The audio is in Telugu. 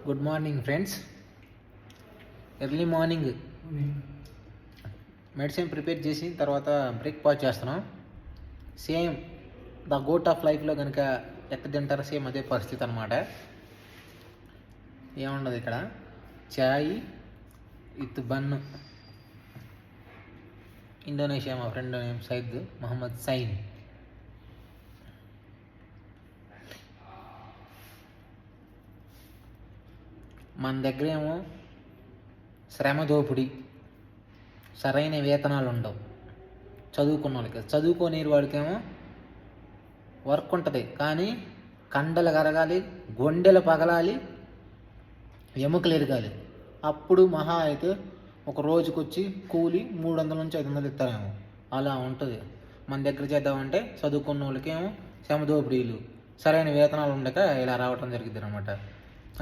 Good morning friends. Early morning medicine prepare చేసి తర్వాత బ్రేక్ఫాస్ట్ చేస్తున్నాం. సేమ్ ద గోట్ ఆఫ్ లైఫ్లో కనుక ఎట్ట తింటారో సేమ్ అదే పరిస్థితి అనమాట. ఏముండదు ఇక్కడ, చాయ్ విత్ బన్ను. ఇండోనేషియా మా friend name Syed Mohammed Sain. మన దగ్గర ఏమో శ్రమ దోపిడి, సరైన వేతనాలు ఉండవు. చదువుకున్న వాళ్ళకి, చదువుకోని వాడికేమో వర్క్ ఉంటుంది కానీ కండలు కరగాలి, గొండెలు పగలాలి, ఎముకలు ఎరగాలి. అప్పుడు మహా అయితే ఒక రోజుకి వచ్చి కూలి 300 నుంచి 500 ఇస్తారేమో, అలా ఉంటుంది. మన దగ్గర చేద్దామంటే చదువుకున్న వాళ్ళకేమో శ్రమ దోపిడీలు, సరైన వేతనాలు ఉండక ఇలా రావటం జరిగింది అనమాట.